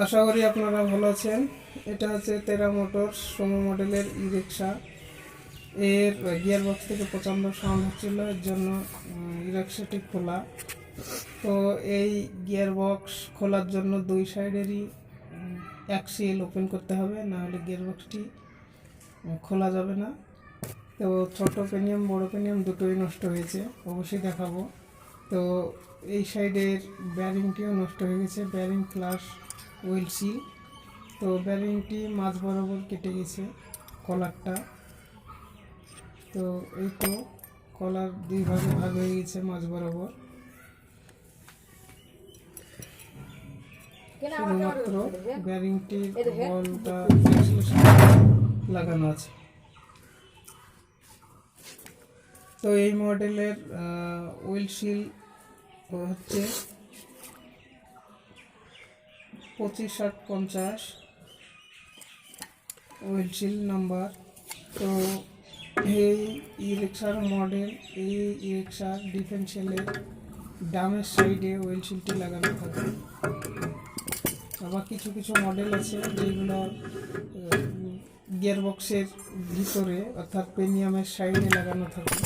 আশা করি আপনারা ভালো আছেন। এটা হচ্ছে তেরা মোটরস সোমো মডেলের ই রিক্সা। এর গিয়ার বক্স থেকে প্রচণ্ড সাউন্ড হচ্ছিল, এর জন্য ই রিক্সাটি খোলা। তো এই গিয়ার বক্স খোলার জন্য দুই সাইডেরই অ্যাক্সিল ওপেন করতে হবে, না হলে গিয়ার বক্সটি খোলা যাবে না। তো ছোটো পেনিয়াম বড় পেনিয়াম দুটোই নষ্ট হয়েছে, অবশ্যই দেখাবো। তো এই সাইডের ব্যারিংটিও নষ্ট হয়ে গেছে, ব্যারিং প্লাস হুইল সিল। তো ব্যারিংটি মাঝ বরাবর কেটে গেছে কলারটা। তো এই তো কলার দুই ভাগে ভাগ হয়ে গেছে মাঝ বরাবর। শুধুমাত্র ব্যারিংটির বলটা লাগানো আছে। তো এই মডেলের হুইল সিল হচ্ছে 25-50 হুইল সিল নাম্বার। তো এই ই রিক্সার মডেল, এই ই রিক্সার ডিফারেন্সিয়ালের ডামের সাইডে হুইল সিলটি লাগানো থাকে। আবার কিছু কিছু মডেল আছে যেগুলো গিয়ার বক্সের ভিতরে অর্থাৎ পেনিয়ামের সাইডে লাগানো থাকে।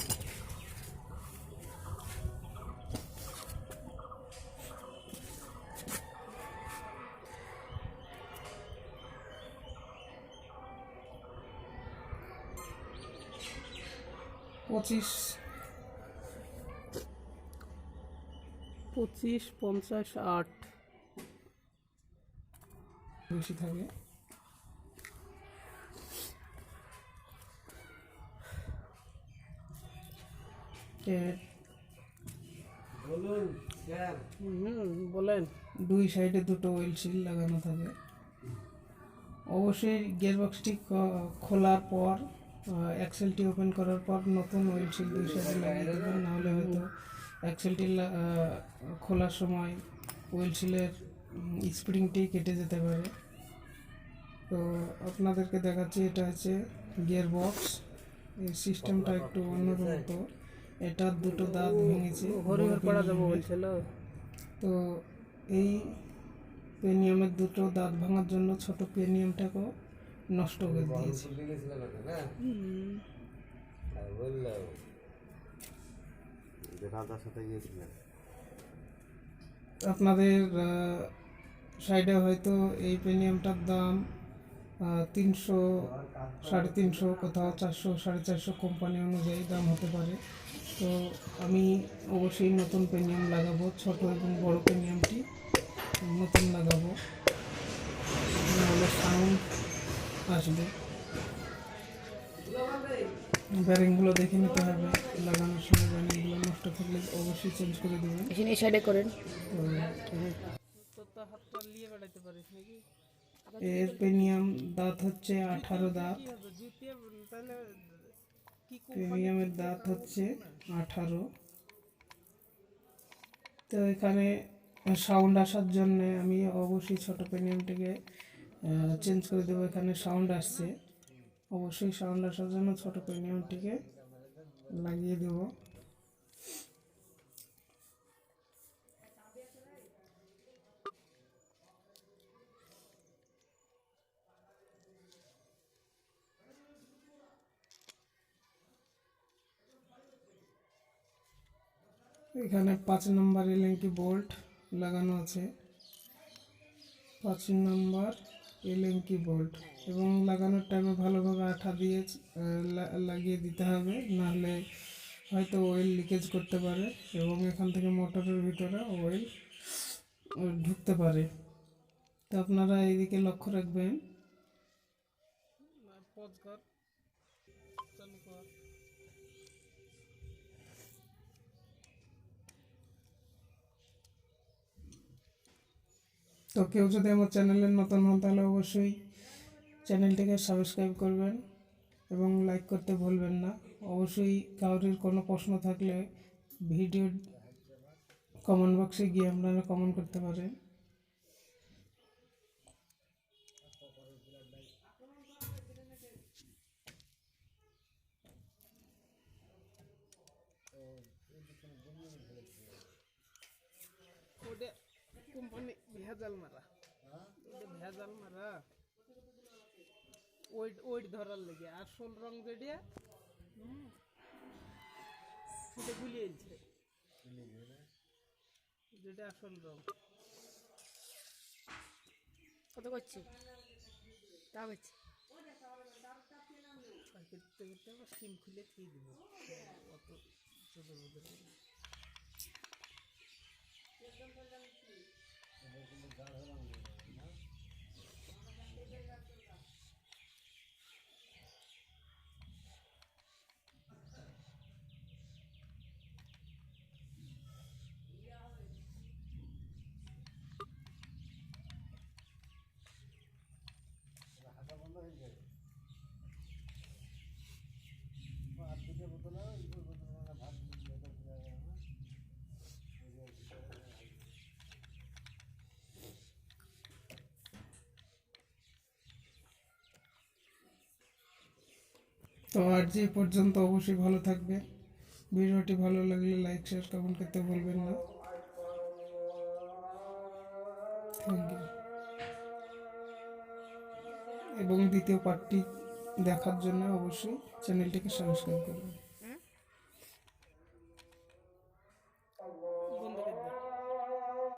পঁচিশ 50-60 বেশি থাকে। বলেন, দুই সাইডে দুটো হুইল সিল লাগানো থাকে। অবশ্যই গিয়ারবক্সটি খোলার পর অ্যাক্সেলটি ওপেন করার পর নতুন হুইল সিল দুই সাইডে লাগিয়ে দেবেন, নাহলে হয়তো অ্যাক্সেলটি খোলার সময় হুইল সিলের স্প্রিংটি কেটে যেতে পারে। তো আপনাদেরকে দেখাচ্ছি, এটা হচ্ছে গিয়ার বক্স। এই সিস্টেমটা একটু অন্যরকম। এটার দুটো দাঁত ভেঙেছে। তো এই পেনিয়ামের দুটো দাঁত ভাঙার জন্য ছোট পেনিয়ামটাকেও নষ্ট করে দিয়েছে। আপনাদের সাইডে হয়তো এই পেনিয়ামটার দাম 300, 350, কোথাও 400, 450 কোম্পানি অনুযায়ী দাম হতে পারে। তো আমি অবশ্যই নতুন পেনিয়াম লাগাবো, ছোট এবং বড় পেনিয়ামটি নতুন লাগাবো, নাহলে সাউন্ড আসবে। ব্যারিংগুলো দেখে নিতে হবে লাগানোর সময়, ব্যারিংগুলো নষ্ট থাকলে অবশ্যই চেঞ্জ করে দেবেন। এই সাইডে করেন। এর পেনিয়াম দাঁত হচ্ছে 18 দাঁত। প্রিমিয়ামের দাঁত হচ্ছে 18। তো এখানে সাউন্ড আসার জন্য আমি অবশ্যই ছোট প্রিমিয়ামটিকে চেঞ্জ করে দেবো। এখানে সাউন্ড আসছে, অবশ্যই সাউন্ড আসার জন্য ছোট প্রিমিয়ামটিকে লাগিয়ে দেব। এখানে 5 নম্বর এলএনটি বোল্ট লাগানো আছে, 5 নম্বর এলএনটি বোল্ট, এবং লাগানোর টাইমে ভালোভাবে আঠা দিয়ে লাগিয়ে দিতে হবে, নাহলে হয়তো অয়েল লিকেজ করতে পারে এবং এখান থেকে মোটরের ভিতরে অয়েল ঢুকতে পারে। তো আপনারা এইদিকে লক্ষ্য রাখবেন। তো কেউ যদি আমার চ্যানেলের নতুন হন তাহলে অবশ্যই চ্যানেলটিকে সাবস্ক্রাইব করবেন এবং লাইক করতে ভুলবেন না। অবশ্যই কারোর কোনো প্রশ্ন থাকলে ভিডিও কমেন্ট বক্সে গিয়ে আপনারা কমেন্ট করতে পারেন। কোম্পানি ভেজাল মারা। এটা ভেজাল মারা ওইট ওইট ধরার লেগে আসল রং যেটা সেটা গুলিয়েছে, যেটা আসল রং। কত করছে তা করছে আর করতে করতে আবার সিম খুলে খেয়ে দেবো অত চোদ্দ বোধ হাঁটা বন্ধ হয়ে যাবে। আর দুটো বোতল ভাত তো আজ এই পর্যন্ত। অবশ্যই ভালো থাকবে। ভিডিওটি ভালো লাগলে লাইক শেয়ার কমেন্ট করতে ভুলবেন না। Thank you. এবং দ্বিতীয় পার্টটি দেখার জন্য অবশ্যই চ্যানেলটিকে সাবস্ক্রাইব করবেন।